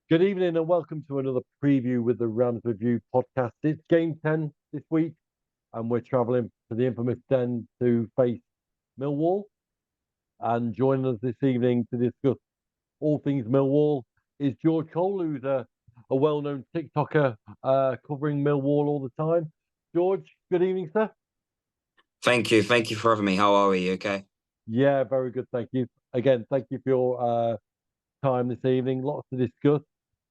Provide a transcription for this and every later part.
Good evening and welcome to another preview with the Rams Review podcast. It's game 10 this week and we're travelling to the infamous Den to face Millwall. And joining us this evening to discuss all things Millwall is George Cole, who's a well-known TikToker covering Millwall all the time. George, good evening, sir. Thank you for having me. How are we? You okay? Yeah, very good, thank you. Again, thank you for your time this evening. Lots to discuss.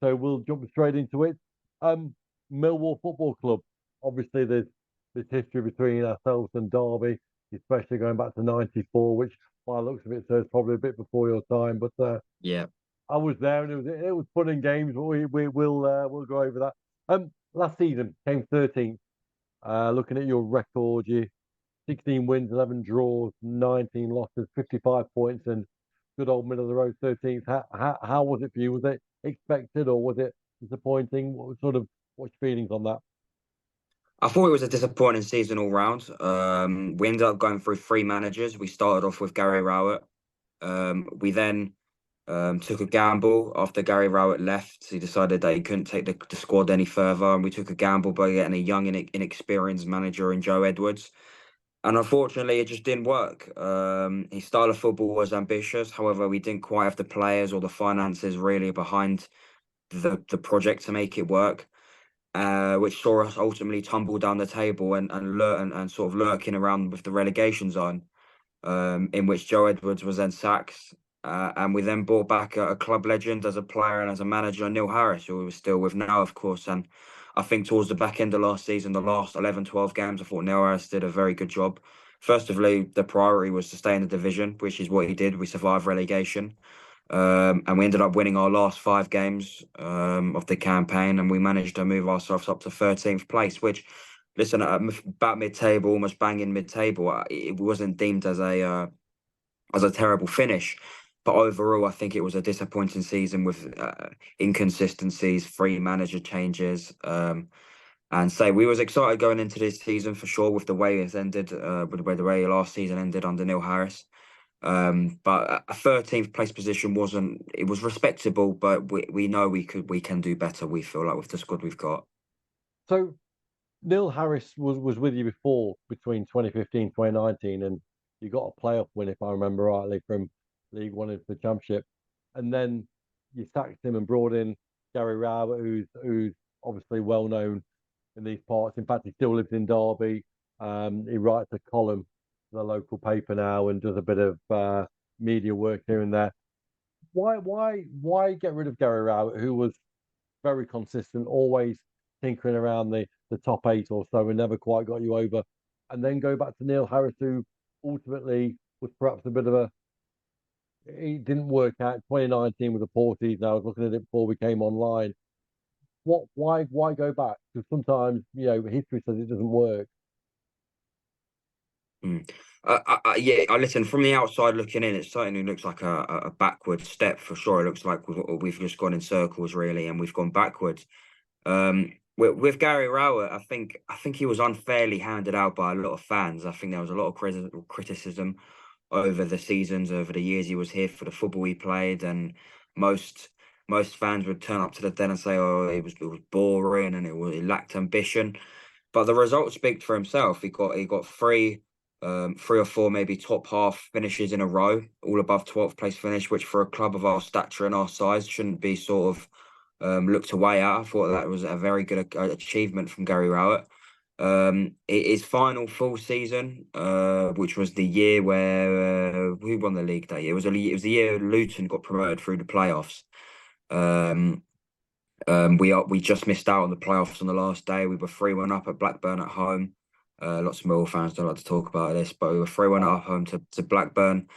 So we'll jump straight into it. Millwall Football Club. Obviously, there's this history between ourselves and Derby, especially going back to '94, which by the looks of it, so it's probably a bit before your time. But Yeah. I was there, and it was fun and games. But we'll go over that. Last season came 13th. Looking at your record, you 16 wins, 11 draws, 19 losses, 55 points, and good old middle of the road 13th. How was it for you? Was it expected or was it disappointing? What's your feelings on that? I thought it was a disappointing season all round. We ended up going through three managers. We started off with Gary Rowett. We then took a gamble after Gary Rowett left. He decided that he couldn't take the squad any further, and we took a gamble by getting a young and inexperienced manager in Joe Edwards. And unfortunately, it just didn't work. His style of football was ambitious. However, we didn't quite have the players or the finances really behind the project to make it work, which saw us ultimately tumble down the table and sort of lurking around with the relegation zone, in which Joe Edwards was then sacked. And we then brought back a club legend as a player and as a manager, Neil Harris, who we're still with now, of course. And I think towards the back end of last season, the last 11, 12 games, I thought Neil Harris did a very good job. First of all, the priority was to stay in the division, which is what he did. We survived relegation. And we ended up winning our last 5 games of the campaign, and we managed to move ourselves up to 13th place, which, listen, about mid-table, almost banging mid-table, it wasn't deemed as a terrible finish. But overall, I think it was a disappointing season with inconsistencies, 3 manager changes. And we was excited going into this season for sure with the way it ended, with the way last season ended under Neil Harris. But a 13th place position it was respectable, but we know we can do better, we feel like, with the squad we've got. So Neil Harris was with you before between 2015 2019, and you got a playoff win, if I remember rightly, from League One into the Championship. And then you sacked him and brought in Gary Rowett, who's obviously well known in these parts. In fact, he still lives in Derby. He writes a column for the local paper now and does a bit of media work here and there. Why get rid of Gary Rowett, who was very consistent, always tinkering around the top 8 or so and never quite got you over, and then go back to Neil Harris, who ultimately was perhaps a bit of it didn't work out. 2019 was a poor season. I was looking at it before we came online. Why go back? Because sometimes, history says it doesn't work. I listen, from the outside looking in, it certainly looks like a backward step for sure. It looks like we've just gone in circles really, and we've gone backwards. With Gary Rowett, I think he was unfairly handed out by a lot of fans. I think there was a lot of criticism over the seasons, over the years he was here, for the football he played, and most fans would turn up to the Den and say, "Oh, it was boring and it lacked ambition." But the results speak for himself. He got 3 or 4 maybe top half finishes in a row, all above 12th place finish, which for a club of our stature and our size shouldn't be sort of looked away at. I thought that was a very good achievement from Gary Rowett. His final full season, which was the year where who won the league that year? It was the year Luton got promoted through the playoffs. We just missed out on the playoffs on the last day. We were 3-1 up at Blackburn at home. Lots of Millwall fans don't like to talk about this, but we were 3-1 at home to Blackburn.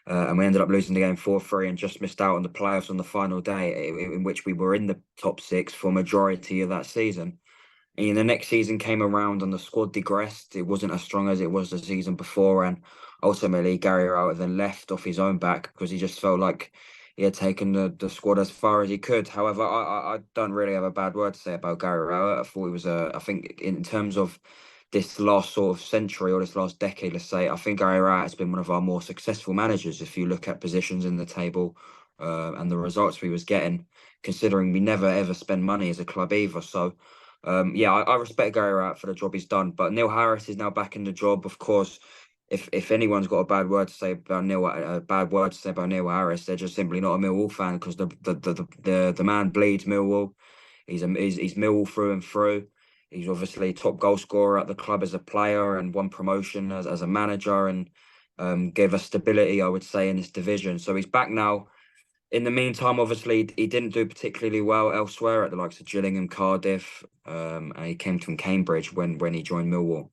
And we ended up losing the game 4-3 and just missed out on the playoffs on the final day, in which we were in the top 6 for majority of that season. And the next season came around and the squad digressed. It wasn't as strong as it was the season before. And ultimately, Gary Rowett then left off his own back because he just felt like he had taken the squad as far as he could. However, I don't really have a bad word to say about Gary Rowett. I thought he was I think in terms of this last sort of century or this last decade, let's say, I think Gary Rowett has been one of our more successful managers. If you look at positions in the table and the results we was getting, considering we never ever spend money as a club either. So, yeah, I respect Gary Rowett for the job he's done. But Neil Harris is now back in the job. Of course, if anyone's got a bad word to say about Neil Harris, they're just simply not a Millwall fan because the man bleeds Millwall. He's Millwall through and through. He's obviously top goal scorer at the club as a player and won promotion as a manager and gave us stability, I would say, in this division. So he's back now. In the meantime, obviously, he didn't do particularly well elsewhere at the likes of Gillingham, Cardiff, and he came from Cambridge when he joined Millwall.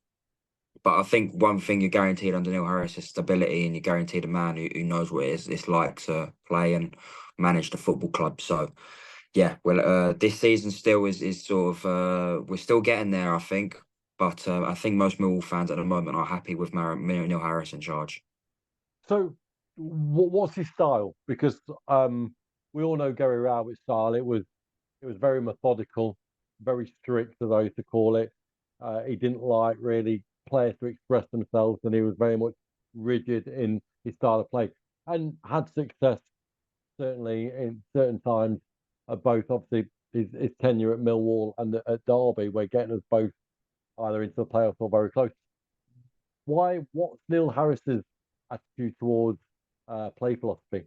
But I think one thing you're guaranteed under Neil Harris is stability, and you're guaranteed a man who knows what it's like to play and manage the football club. So, yeah, well, this season still is sort of we're still getting there, I think. But I think most Millwall fans at the moment are happy with Neil Harris in charge. So, what's his style? Because we all know Gary Rowett's style. It was very methodical, very strict, as I used to call it. He didn't like really players to express themselves, and he was very much rigid in his style of play, and had success certainly in certain times. Both obviously his tenure at Millwall and at Derby, where getting us both either into the playoffs or very close. What's Neil Harris's attitude towards play philosophy?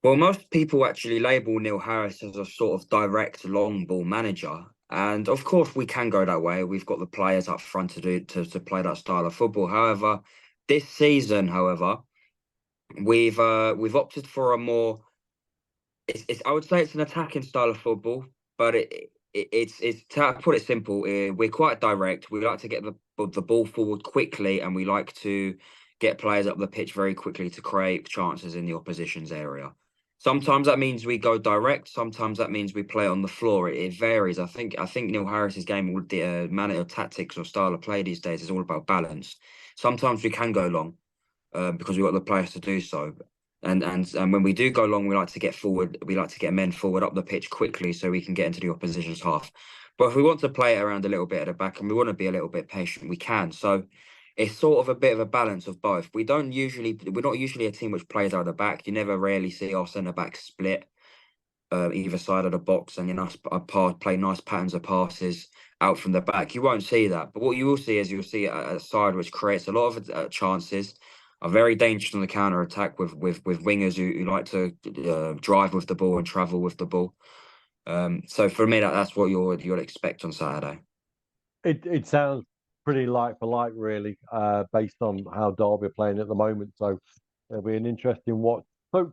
Well, most people actually label Neil Harris as a sort of direct long ball manager. And of course we can go that way. We've got the players up front to play that style of football. However, this season, we've opted for a more it's I would say it's an attacking style of football, but it's to put it simple, we're quite direct. We like to get the ball forward quickly, and we like to get players up the pitch very quickly to create chances in the opposition's area. Sometimes that means we go direct. Sometimes that means we play on the floor. It varies. I think Neil Harris's game, with the manner of tactics or style of play these days, is all about balance. Sometimes we can go long because we've got the players to do so. And when we do go long, we like to get forward. We like to get men forward up the pitch quickly so we can get into the opposition's half. But if we want to play it around a little bit at the back and we want to be a little bit patient, we can. So it's sort of a bit of a balance of both. We're not usually a team which plays out of the back. You never really see our centre back split either side of the box and play nice patterns of passes out from the back. You won't see that. But what you will see is you'll see a side which creates a lot of chances, are very dangerous on the counter attack with wingers who like to drive with the ball and travel with the ball. So for me, that's what you'll expect on Saturday. It sounds pretty like for like, really, based on how Derby are playing at the moment. So it'll be an interesting watch. So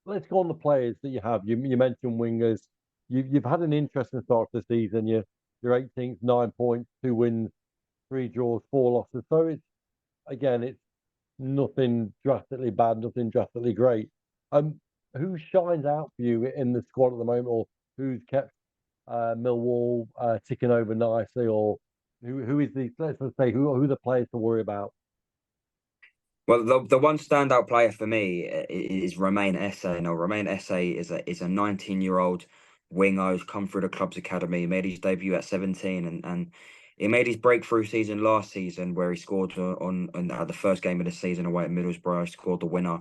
let's go on the players that you have. You mentioned wingers. You've had an interesting start to the season. You're 18th, 9 points, 2 wins, 3 draws, 4 losses. So it's nothing drastically bad, nothing drastically great. Who shines out for you in the squad at the moment, or who's kept Millwall ticking over nicely, or who is the let's just say who are the players to worry about? Well, the one standout player for me is Romain Esse. Now, Romain Esse is a 19-year-old winger who's come through the club's academy. He made his debut at 17, and he made his breakthrough season last season where he scored on the first game of the season away at Middlesbrough. He scored the winner,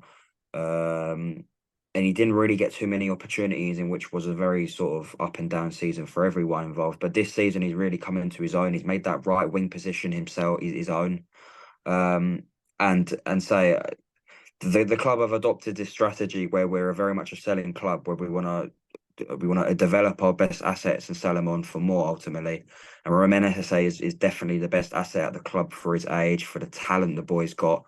and he didn't really get too many opportunities, in which was a very sort of up and down season for everyone involved. But this season, he's really come into his own. He's made that right wing position himself his own. And say the club have adopted this strategy where we're very much a selling club, where we want to develop our best assets and sell them on for more ultimately. And Romain Esse is definitely the best asset at the club for his age, for the talent the boy's got.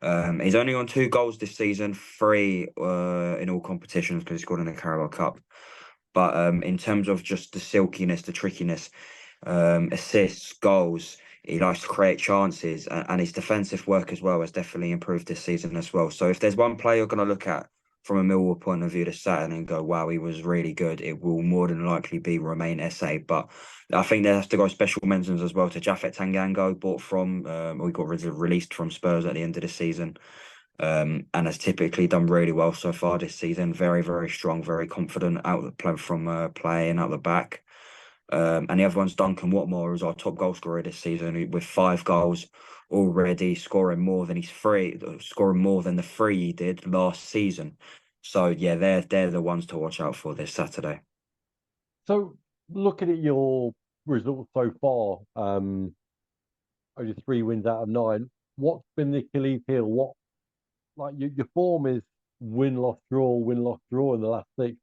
He's only on 2 goals this season, 3 in all competitions because he scored in the Carabao Cup. But in terms of just the silkiness, the trickiness, assists, goals, he likes to create chances, and his defensive work as well has definitely improved this season as well. So if there's one player you're going to look at from a Millwall point of view this Saturday and go, wow, he was really good, it will more than likely be Romain Esse. But I think there has to go special mentions as well to Japhet Tanganga, got released from Spurs at the end of the season, and has typically done really well so far this season. Very, very strong, very confident out the play from playing out the back. And the other one's Duncan Watmore, who's our top goal scorer this season, with 5 goals already, scoring more than the 3 he did last season. So yeah, they're the ones to watch out for this Saturday. So looking at your results so far, only 3 wins out of 9. What's been the Achilles heel? What like your form is win loss draw in the last 6.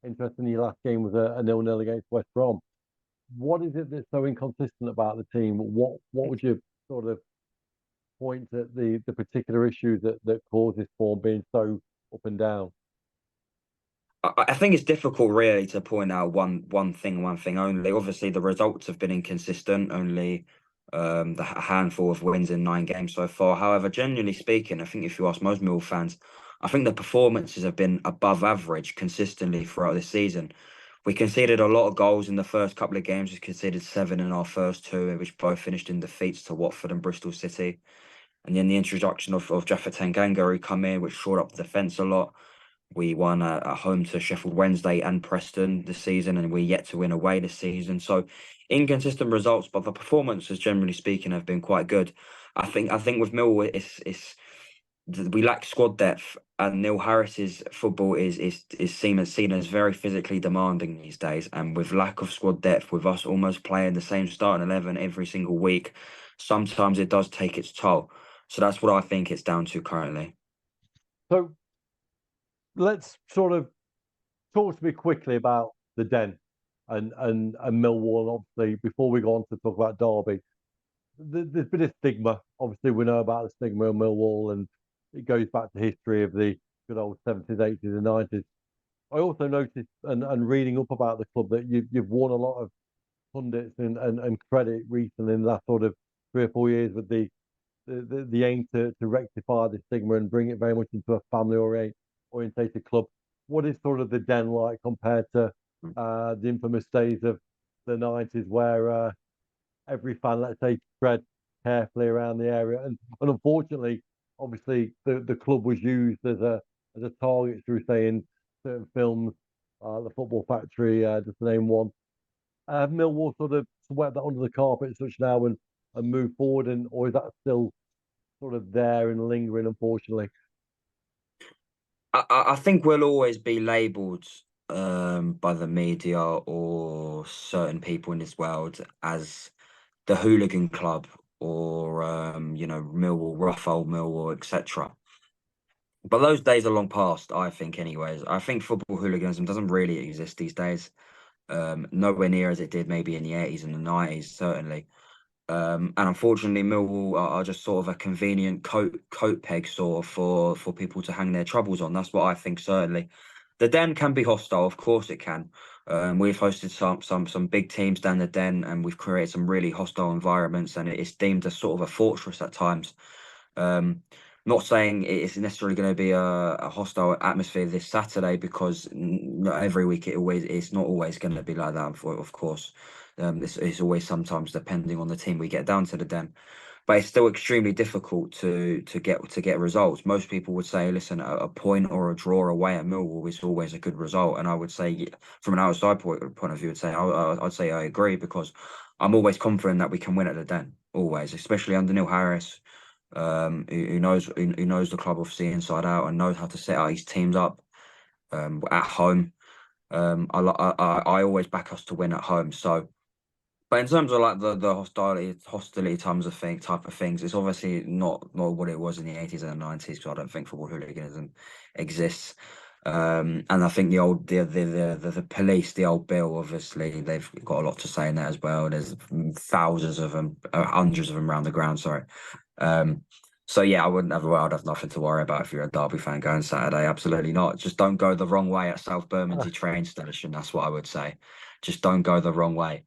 Interestingly, your last game was a 0-0 against West Brom. What is it that's so inconsistent about the team? What would you sort of point at the particular issue that causes form being so up and down? I think it's difficult really to point out one thing only. Obviously, the results have been inconsistent. Only the handful of wins in 9 games so far. However, generally speaking, I think if you ask most Millwall fans, I think the performances have been above average consistently throughout the season. We conceded a lot of goals in the first couple of games. We conceded 7 in our first 2, which both finished in defeats to Watford and Bristol City. And then the introduction of Jaffa Tanganga, who come in, which shored up the defence a lot. We won at home to Sheffield Wednesday and Preston this season, and we're yet to win away this season. So inconsistent results, but the performances, generally speaking, have been quite good. I think with Millwall, we lack squad depth, and Neil Harris's football is seen as very physically demanding these days. And with lack of squad depth, with us almost playing the same starting 11 every single week, sometimes it does take its toll. So that's what I think it's down to currently. So let's sort of talk to me quickly about the Den and Millwall. Obviously, before we go on to talk about Derby, there's been a stigma. Obviously, we know about the stigma of Millwall, and it goes back to history of the good old 70s, 80s, and 90s. I also noticed and reading up about the club that you've won a lot of pundits and credit recently in the last sort of 3 or 4 years with the aim to rectify the stigma and bring it very much into a family orientated club. What is sort of the Den like compared to the infamous days of the 90s where every fan, let's say, tread carefully around the area? And unfortunately, obviously, the club was used as a target through saying certain films, the Football Factory, just to name one. Millwall sort of swept that under the carpet as such now and move forward, and or is that still sort of there and lingering, unfortunately? I think we'll always be labelled by the media or certain people in this world as the hooligan club or Millwall, rough old Millwall, etc. But those days are long past, I think. Anyways, I think football hooliganism doesn't really exist these days. Nowhere near as it did maybe in the 80s and the 90s, certainly. And unfortunately, Millwall are just sort of a convenient coat peg sort of for people to hang their troubles on. That's what I think. Certainly, the Den can be hostile. Of course, it can. We've hosted some big teams down the Den, and we've created some really hostile environments, and it's deemed as sort of a fortress at times. Um, Not saying it's necessarily going to be a hostile atmosphere this Saturday because not every week it's not always going to be like that. Of course, it's always sometimes depending on the team we get down to the Den, but it's still extremely difficult to get results. Most people would say, listen, a point or a draw away at Millwall is always a good result, and I would say from an outside point of view, I'd say I agree because I'm always confident that we can win at the Den, always, especially under Neil Harris, who knows the club obviously inside out and knows how to set out his teams up at home. I always back us to win at home. So, but in terms of like the hostility type of things, it's obviously not what it was in the 80s and the 90s because I don't think football hooliganism exists. And I think the police, the old Bill, obviously they've got a lot to say in that as well. There's thousands of them, hundreds of them around the ground. Sorry. Um, so yeah, I'd have nothing to worry about if you're a Derby fan going Saturday. Absolutely not. Just don't go the wrong way at South Bermondsey train station. That's what I would say. Just don't go the wrong way.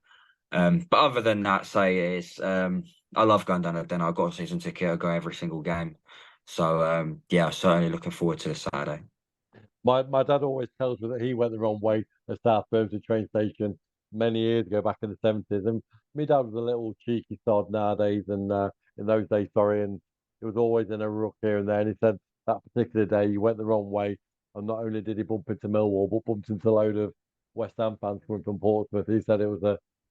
But other than that, I love going down there. Then I've got a season ticket. I go every single game. So yeah, certainly looking forward to this Saturday. My dad always tells me that he went the wrong way at South Bermondsey train station many years ago, back in the 70s. And my dad was a little cheeky sod nowadays, and in those days, sorry, and it was always in a ruck here and there. And he said that particular day he went the wrong way, and not only did he bump into Millwall, but bumped into a load of West Ham fans coming from Portsmouth. He said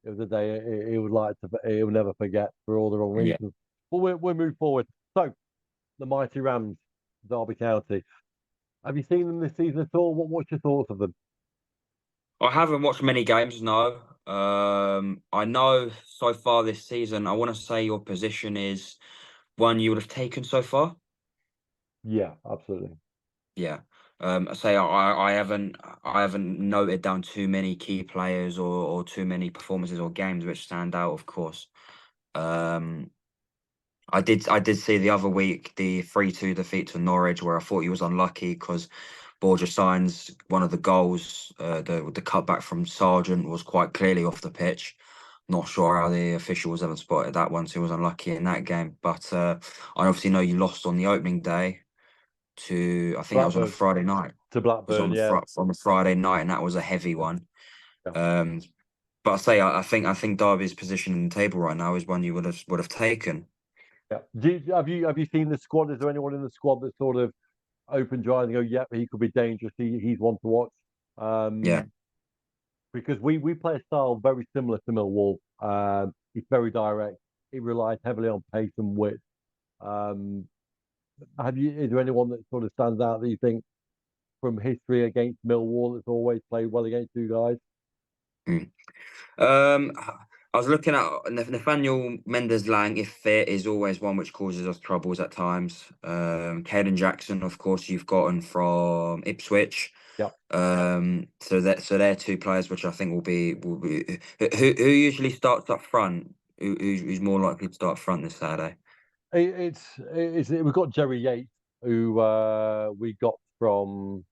it was a day he would like to, he will never forget for all the wrong Yeah. reasons. But we'll move forward. So the mighty Rams, Derby County. Have you seen them this season at all? What's your thoughts of them? I haven't watched many games, no. I know so far this season, I want to say your position is one you would have taken so far. Yeah, absolutely. Yeah. I say I haven't noted down too many key players or too many performances or games which stand out, of course. Um, I did see the other week the 3-2 defeat to Norwich where I thought he was unlucky because Borja signs one of the goals, the cutback from Sargent was quite clearly off the pitch. Not sure how the officials haven't spotted that one, so he was unlucky in that game. But I obviously know you lost on the opening day to I think that was on a Blackburn Friday night. to It was Blackburn, yeah. on a Friday night, and that was a heavy one. Yeah. Um, but I think Derby's position in the table right now is one you would have taken. Yeah. Have you seen the squad? Is there anyone in the squad that sort of opened your eyes and go, yep, he could be dangerous. He's one to watch. Yeah. Um, because we play a style very similar to Millwall. It's very direct. It relies heavily on pace and width. Um, is there anyone that sort of stands out that you think from history against Millwall that's always played well against you guys? Mm. I was looking at Nathaniel Mendes-Lang, if fit, is always one which causes us troubles at times. Caden Jackson, of course, you've gotten from Ipswich. Yeah. So they're two players which I think will be who usually starts up front. Who's more likely to start front this Saturday? We've got Jerry Yates, who we got from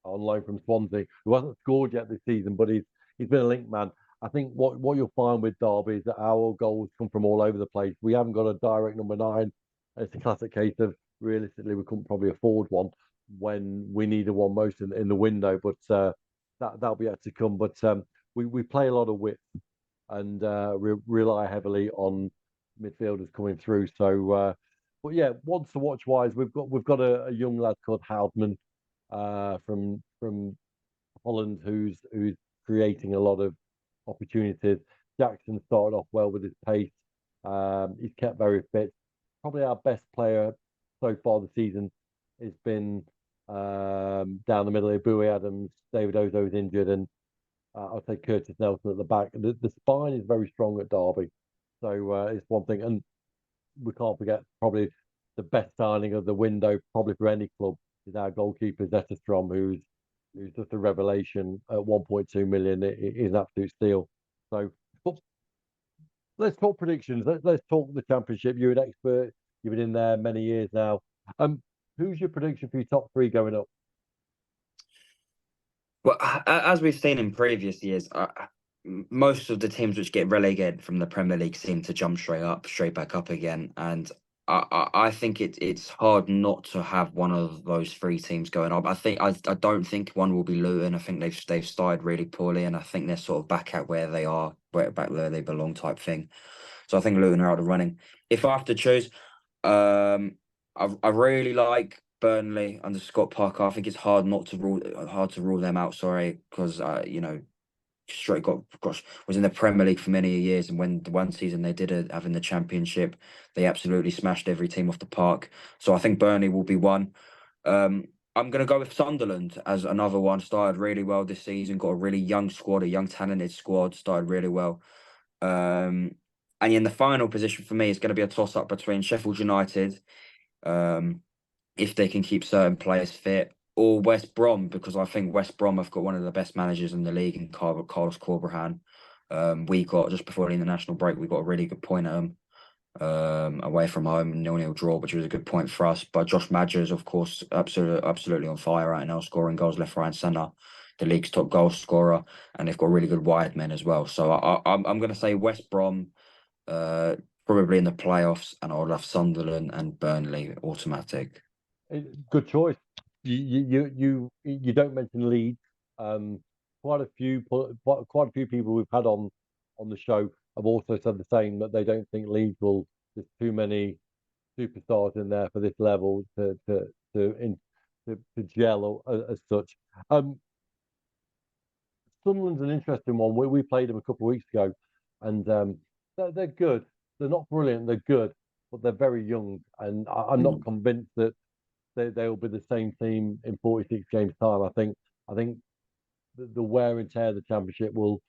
on loan from Swansea, who hasn't scored yet this season, but he's been a link man. I think what you'll find with Derby is that our goals come from all over the place. We haven't got a direct number nine. It's a classic case of realistically we couldn't probably afford one when we needed one most in the window, but that'll be yet to come. But we play a lot of width and rely heavily on midfielders coming through. So, but yeah, once to watch wise, we've got a young lad called Houtman from Holland who's creating a lot of opportunities. Jackson started off well with his pace. He's kept very fit. Probably our best player so far this season has been down the middle. Bowie Adams, David Ozo's injured, and I'll say Curtis Nelson at the back. The spine is very strong at Derby, so it's one thing. And we can't forget probably the best signing of the window, probably for any club, is our goalkeeper Zetterstrom, who's just a revelation at 1.2 million. It is an absolute steal. So, but let's talk predictions. Let's talk the championship. You're an expert. You've been in there many years now. Who's your prediction for your top three going up? Well, as we've seen in previous years, most of the teams which get relegated from the Premier League seem to jump straight back up again, and I think it's hard not to have one of those three teams going up. I don't think one will be Luton. I think they've started really poorly, and I think they're sort of back at where they are, back where they belong, type thing. So I think Luton are out of running. If I have to choose, um, I really like Burnley under Scott Parker. I think it's hard to rule them out. Sorry, because straight got was in the Premier League for many years, and when the one season they did it, having the Championship, they absolutely smashed every team off the park. So I think Burnley will be one. I'm going to go with Sunderland as another one. Started really well this season. Got a really young squad, a young talented squad. Started really well. Um, and in the final position for me, it's going to be a toss up between Sheffield United, um, if they can keep certain players fit, or West Brom, because I think West Brom have got one of the best managers in the league in Carlos Corberán. We got just before the international break, we got a really good point at them. Away from home, 0-0 draw, which was a good point for us. But Josh Madger's, of course, absolutely on fire right now, scoring goals left, right, and centre. The league's top goal scorer, and they've got really good wide men as well. So I'm going to say West Brom, probably in the playoffs, and I'll have Sunderland and Burnley automatic. Good choice. You don't mention Leeds. Um, quite a few people we've had on the show have also said the same, that they don't think Leeds will. There's too many superstars in there for this level to gel as such. Um, Sunderland's an interesting one. We played them a couple of weeks ago. and they're good. They're not brilliant. They're good, but they're very young, and I'm not convinced that they'll be the same team in 46 games time. I think the wear and tear of the championship will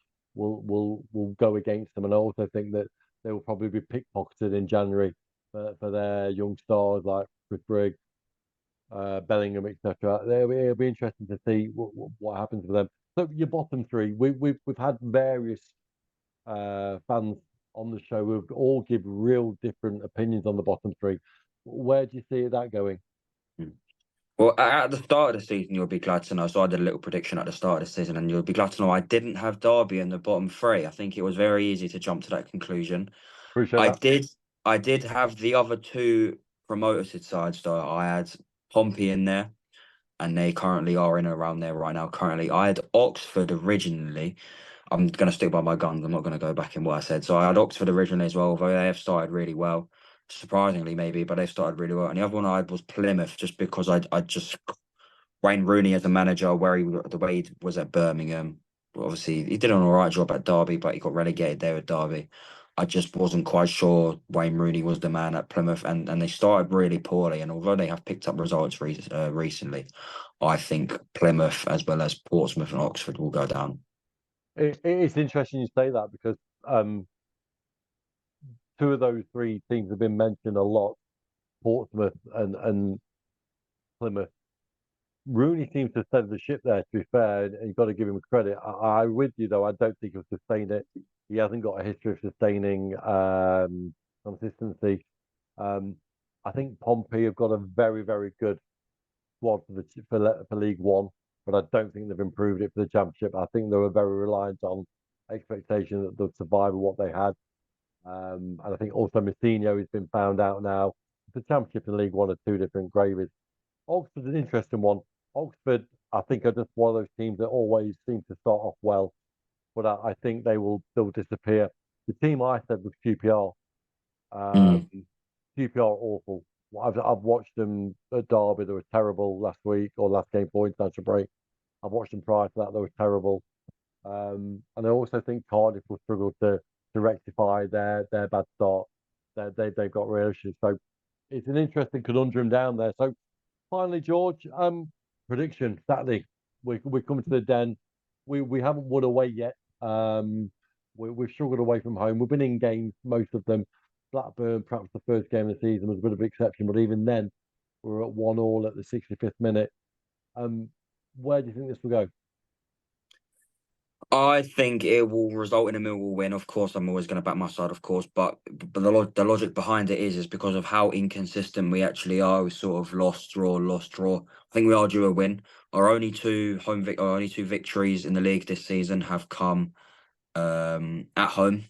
go against them, and I also think that they will probably be pickpocketed in January for their young stars like Chris Briggs, Bellingham, etc. It'll be interesting to see what happens with them. So your bottom three, we've had various fans on the show who all give real different opinions on the bottom three. Where do you see that going? Well, at the start of the season, you'll be glad to know. So I did a little prediction at the start of the season, and you'll be glad to know I didn't have Derby in the bottom three. I think it was very easy to jump to that conclusion. Appreciate I that. did, I did have the other two promoted sides, though. I had Pompey in there, and they currently are in and around there right now. Currently, I had Oxford originally. I'm going to stick by my guns. I'm not going to go back in what I said. So I had Oxford originally as well, although they have started really well. Surprisingly, maybe, but they've started really well. And the other one I had was Plymouth, just because I just Wayne Rooney as a manager, the way he was at Birmingham. Obviously, he did an all right job at Derby, but he got relegated there at Derby. I just wasn't quite sure Wayne Rooney was the man at Plymouth, and they started really poorly. And although they have picked up results recently, I think Plymouth as well as Portsmouth and Oxford will go down. It's interesting you say that because um, two of those three teams have been mentioned a lot, Portsmouth and Plymouth. Rooney seems to steady the ship there, to be fair, and you've got to give him credit. I'm with you, though. I don't think he'll sustain it. He hasn't got a history of sustaining consistency. Um, I think Pompey have got a very, very good squad for League One, but I don't think they've improved it for the Championship. I think they were very reliant on expectation that they'd survive with what they had. And I think also Moutinho has been found out now. The Championship and League One are two different gravies. Oxford's an interesting one. Oxford, I think, are just one of those teams that always seem to start off well, but I think they'll disappear. The team I said was QPR. Mm. QPR are awful. I've watched them at Derby. They were terrible last week or last game before international break. I've watched them prior to that. They were terrible. And I also think Cardiff will struggle to rectify their bad start. They've got real issues. So it's an interesting conundrum down there. So finally, George, prediction Saturday. We're coming to the Den. We haven't won away yet. We've struggled away from home. We've been in games, most of them. Blackburn, perhaps the first game of the season was a bit of an exception, but even then, we were at 1-1 at the 65th minute. Where do you think this will go? I think it will result in a Millwall win. Of course, I'm always going to back my side, of course, but the logic behind it is because of how inconsistent we actually are. We sort of lost, draw, lost, draw. I think we are due a win. Our only two victories in the league this season have come at home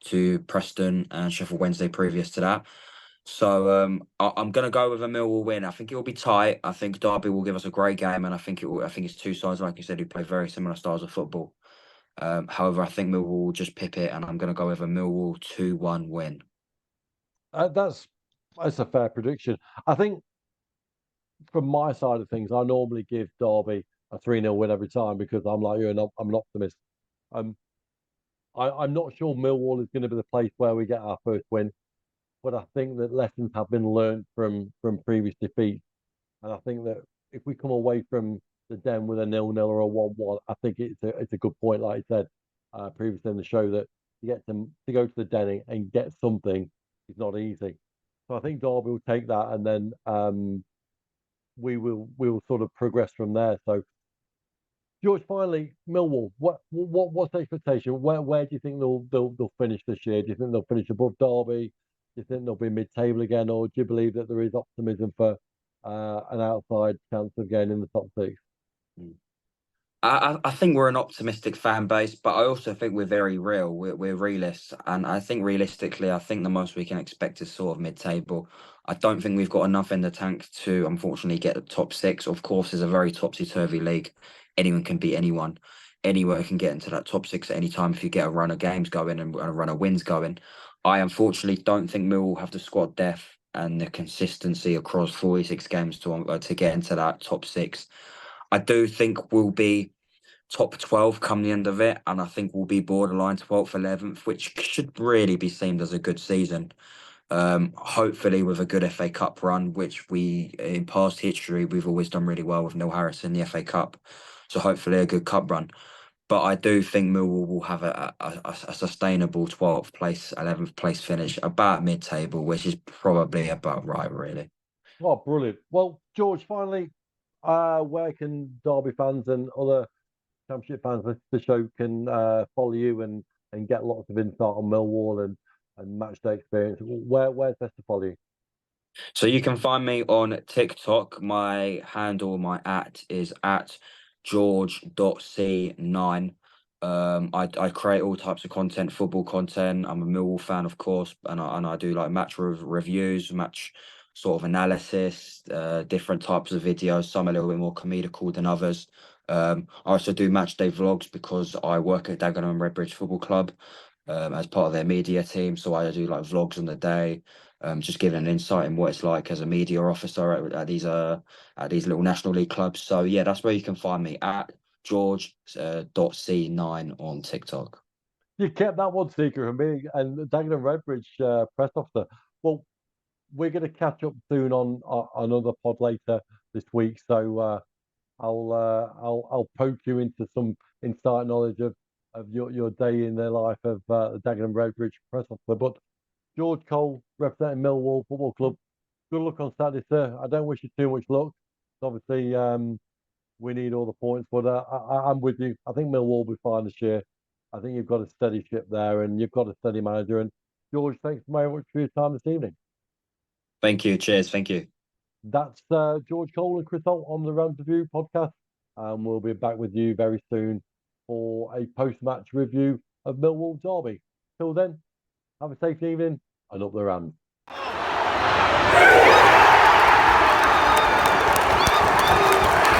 to Preston and Sheffield Wednesday previous to that. So I'm going to go with a Millwall win. I think it will be tight. I think Derby will give us a great game, and I think it's two sides, like you said, who play very similar styles of football. However, I think Millwall will just pip it, and I'm going to go with a Millwall 2-1 win. That's a fair prediction. I think from my side of things, I normally give Derby a 3-0 win every time because I'm like you and I'm an optimist. Um, I'm not sure Millwall is going to be the place where we get our first win, but I think that lessons have been learned from previous defeats, and I think that if we come away from the Den with a 0-0 or a 1-1, I think it's a good point, like I said previously in the show, that to go to the Den and get something is not easy. So I think Derby will take that, and then we will sort of progress from there. So George, finally, Millwall. What's the expectation? Where do you think they'll finish this year? Do you think they'll finish above Derby? Do you think they'll be mid-table again, or do you believe that there is optimism for an outside chance of getting in the top six? I think we're an optimistic fan base, but I also think we're very real. We're realists, and I think realistically, I think the most we can expect is sort of mid-table. I don't think we've got enough in the tank to, unfortunately, get the top six. Of course, it's a very topsy-turvy league. Anyone can beat anyone. Anyone can get into that top six at any time if you get a run of games going and a run of wins going. I unfortunately don't think Millwall have the squad depth and the consistency across 46 games to get into that top six. I do think we'll be top 12 come the end of it, and I think we'll be borderline 12th, 11th, which should really be seen as a good season. Hopefully with a good FA Cup run, which we in past history we've always done really well with Neil Harris in the FA Cup. So hopefully a good cup run. But I do think Millwall will have a sustainable 12th place, 11th place finish, about mid-table, which is probably about right, really. Oh, brilliant. Well, George, finally, where can Derby fans and other Championship fans of the show can follow you and get lots of insight on Millwall and match day experience? Where's best to follow you? So you can find me on TikTok. My handle, my is at george.c9. I create all types of content, football content. I'm a Millwall fan, of course, and I do like match reviews, match sort of analysis, different types of videos. Some a little bit more comedical than others. I also do match day vlogs because I work at Dagenham and Redbridge Football Club as part of their media team. So I do like vlogs on the day, just giving an insight in what it's like as a media officer at these little National League clubs. So yeah, that's where you can find me at George dot C9 on TikTok. You kept that one secret from me and Dagenham Redbridge press officer. Well, we're going to catch up soon on another pod later this week. So I'll poke you into some insight knowledge of your day in the life of the Dagenham Redbridge press officer. But George Cole representing Millwall Football Club. Good luck on Saturday, sir. I don't wish you too much luck. Obviously, we need all the points, but I'm with you. I think Millwall will be fine this year. I think you've got a steady ship there, and you've got a steady manager. And George, thanks very much for your time this evening. Thank you. Cheers. Thank you. That's George Cole and Chris Holt on the Rams Review podcast. And we'll be back with you very soon for a post-match review of Millwall Derby. Till then, have a safe evening and up the Rams.